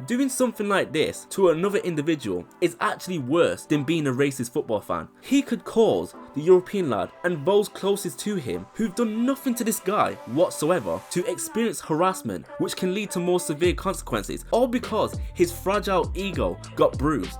Doing something like this to another individual is actually worse than being a racist football fan. He could cause the European lad and those closest to him who've done nothing to this guy whatsoever to experience harassment, which can lead to more severe consequences, all because his fragile ego got bruised.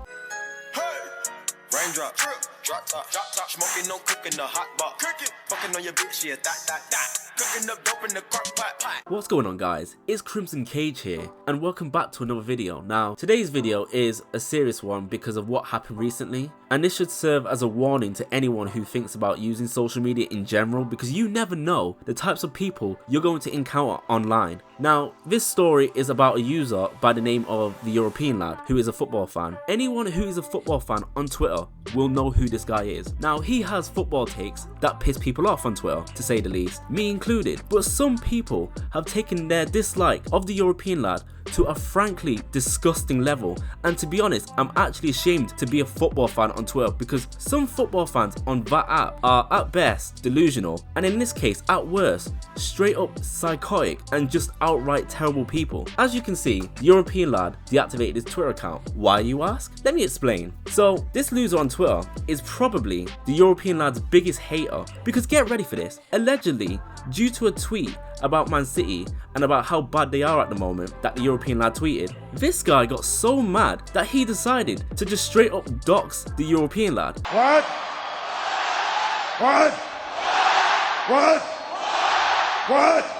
Raindrop, drop top, smoking, no cooking, the hot pot, cooking, fucking on your bitch, yeah, that, cooking up dope in the crock pot. What's going on, guys? It's CrimsonCage here, and welcome back to another video. Now, today's video is a serious one because of what happened recently, and this should serve as a warning to anyone who thinks about using social media in general, because you never know the types of people you're going to encounter online. Now, this story is about a user by the name of TheEuropeanLad, who is a football fan. Anyone who is a football fan on Twitter will know who this guy is. Now, he has football takes that piss people off on Twitter, to say the least, me included, but some people have taken their dislike of the European lad to a frankly disgusting level, and to be honest, I'm actually ashamed to be a football fan on Twitter, because some football fans on that app are at best delusional, and in this case at worst straight up psychotic and just outright terrible people. As you can see, the European lad deactivated his Twitter account. Why, you ask? Let me explain. So this loser on Twitter is probably the European lad's biggest hater, because get ready for this, allegedly due to a tweet about Man City and about how bad they are at the moment that the European lad tweeted, this guy got so mad that he decided to just straight up dox the European lad. What? What? What? What?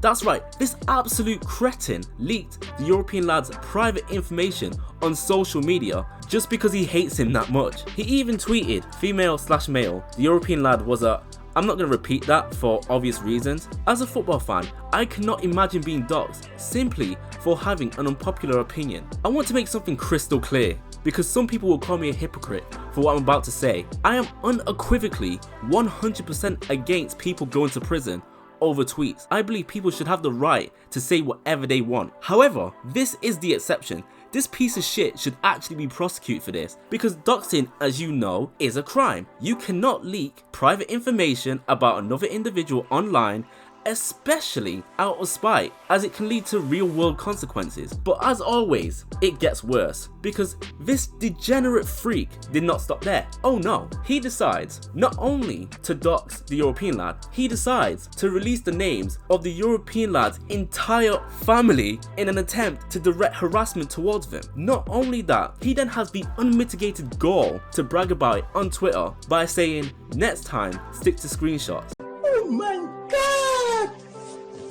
That's right, this absolute cretin leaked the European lad's private information on social media just because he hates him that much. He even tweeted, female/male, the European lad was a... I'm not going to repeat that for obvious reasons. As a football fan, I cannot imagine being doxxed simply for having an unpopular opinion. I want to make something crystal clear, because some people will call me a hypocrite for what I'm about to say. I am unequivocally 100% against people going to prison over tweets. I believe people should have the right to say whatever they want. However, this is the exception. This piece of shit should actually be prosecuted for this, because doxing, as you know, is a crime. You cannot leak private information about another individual online, especially out of spite, as it can lead to real world consequences. But as always, it gets worse, because this degenerate freak did not stop there. Oh no, he decides not only to dox the European lad, he decides to release the names of the European lad's entire family in an attempt to direct harassment towards them. Not only that, he then has the unmitigated gall to brag about it on Twitter by saying, next time, stick to screenshots. Oh my God!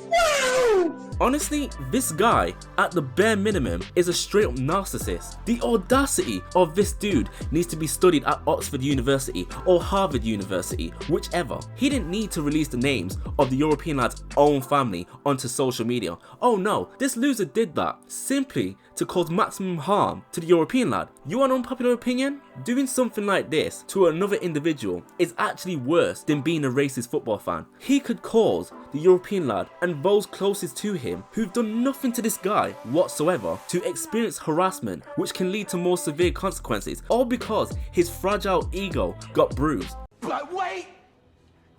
Wow! Honestly, this guy, at the bare minimum, is a straight up narcissist. The audacity of this dude needs to be studied at Oxford University or Harvard University, whichever. He didn't need to release the names of the European lad's own family onto social media. Oh no, this loser did that simply to cause maximum harm to the European lad. You want an unpopular opinion? Doing something like this to another individual is actually worse than being a racist football fan. He could cause the European lad and those closest to him who've done nothing to this guy whatsoever to experience harassment, which can lead to more severe consequences, all because his fragile ego got bruised. But wait,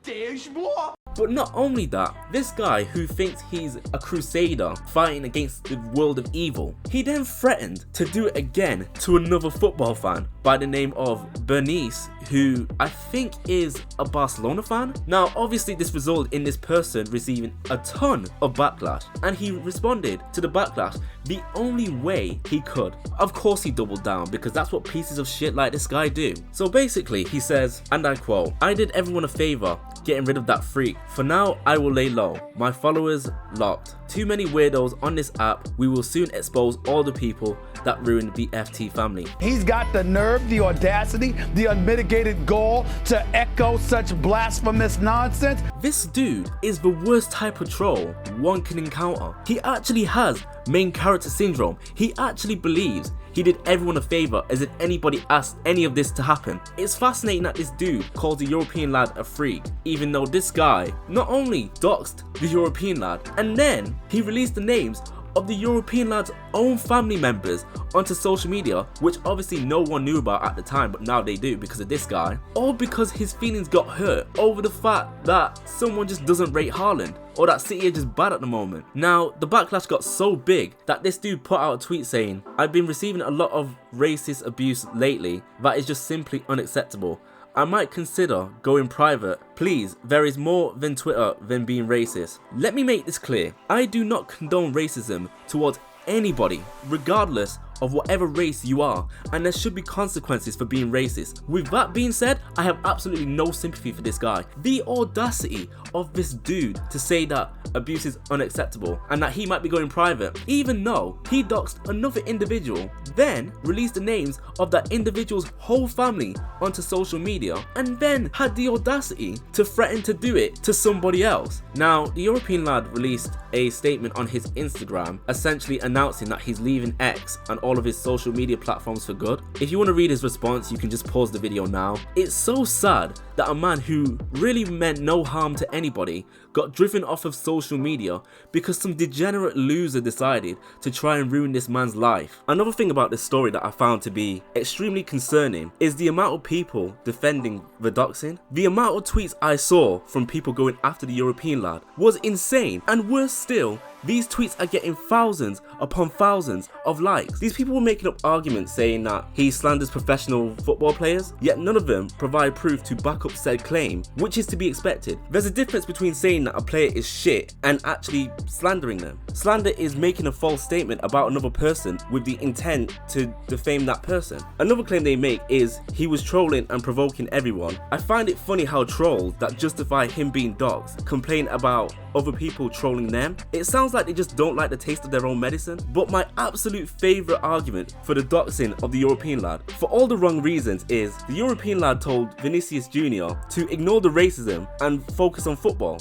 there's more. But not only that, this guy who thinks he's a crusader fighting against the world of evil, he then threatened to do it again to another football fan by the name of Bernice, who I think is a Barcelona fan. Now obviously this resulted in this person receiving a ton of backlash, and he responded to the backlash the only way he could. Of course he doubled down, because that's what pieces of shit like this guy do. So basically he says, and I quote, "I did everyone a favor getting rid of that freak. For now, I will lay low. My followers locked. Too many weirdos on this app. We will soon expose all the people that ruined the FT family." He's got the nerve, the audacity, the unmitigated gall to echo such blasphemous nonsense. This dude is the worst type of troll one can encounter. He actually has main character syndrome. He actually believes he did everyone a favor as if anybody asked any of this to happen. It's fascinating that this dude calls the European lad a freak, even though this guy not only doxed the European lad, and then he released the names of the European lad's own family members onto social media, which obviously no one knew about at the time, but now they do because of this guy, all because his feelings got hurt over the fact that someone just doesn't rate Haaland, or that City are just bad at the moment. Now, the backlash got so big that this dude put out a tweet saying, "I've been receiving a lot of racist abuse lately that is just simply unacceptable. I might consider going private. Please, there is more than Twitter than being racist." Let me make this clear. I do not condone racism towards anybody, regardless of whatever race you are, and there should be consequences for being racist. With that being said, I have absolutely no sympathy for this guy. The audacity of this dude to say that abuse is unacceptable and that he might be going private, even though he doxed another individual, then released the names of that individual's whole family onto social media, and then had the audacity to threaten to do it to somebody else. Now, the European lad released a statement on his Instagram essentially announcing that he's leaving X and all of his social media platforms for good. If you want to read his response, you can just pause the video now. It's so sad that a man who really meant no harm to anybody got driven off of social media because some degenerate loser decided to try and ruin this man's life. Another thing about this story that I found to be extremely concerning is the amount of people defending the doxing. The amount of tweets I saw from people going after the European lad was insane, and worse still, these tweets are getting thousands upon thousands of likes. These people were making up arguments saying that he slanders professional football players, yet none of them provide proof to back up said claim, which is to be expected. There's a difference between saying that a player is shit and actually slandering them. Slander is making a false statement about another person with the intent to defame that person. Another claim they make is he was trolling and provoking everyone. I find it funny how trolls that justify him being doxed complain about other people trolling them. It sounds like they just don't like the taste of their own medicine. But my absolute favourite argument for the doxing of the European lad, for all the wrong reasons, is the European lad told Vinicius Jr. to ignore the racism and focus on football.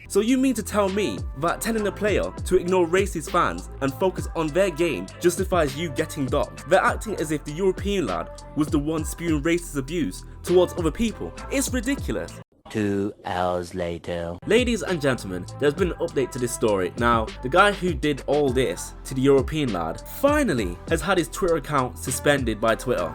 So you mean to tell me that telling a player to ignore racist fans and focus on their game justifies you getting doxed? They're acting as if the European lad was the one spewing racist abuse towards other people. It's ridiculous. 2 hours later. Ladies and gentlemen, there's been an update to this story. Now, the guy who did all this to the European lad finally has had his Twitter account suspended by Twitter.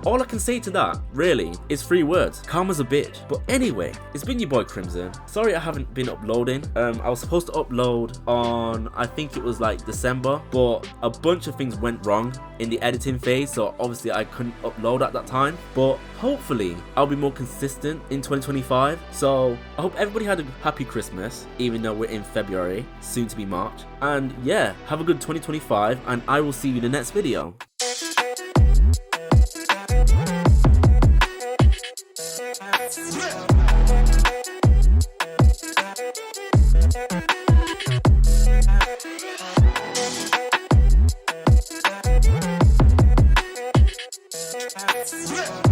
All I can say to that, really, is 3 words. Karma's a bitch. But anyway, it's been your boy Crimson. Sorry I haven't been uploading. I was supposed to upload on, I think it was like December, but a bunch of things went wrong in the editing phase, so obviously I couldn't upload at that time. But hopefully, I'll be more consistent in 2025. So I hope everybody had a happy Christmas, even though we're in February, soon to be March. And yeah, have a good 2025, and I will see you in the next video. Yeah.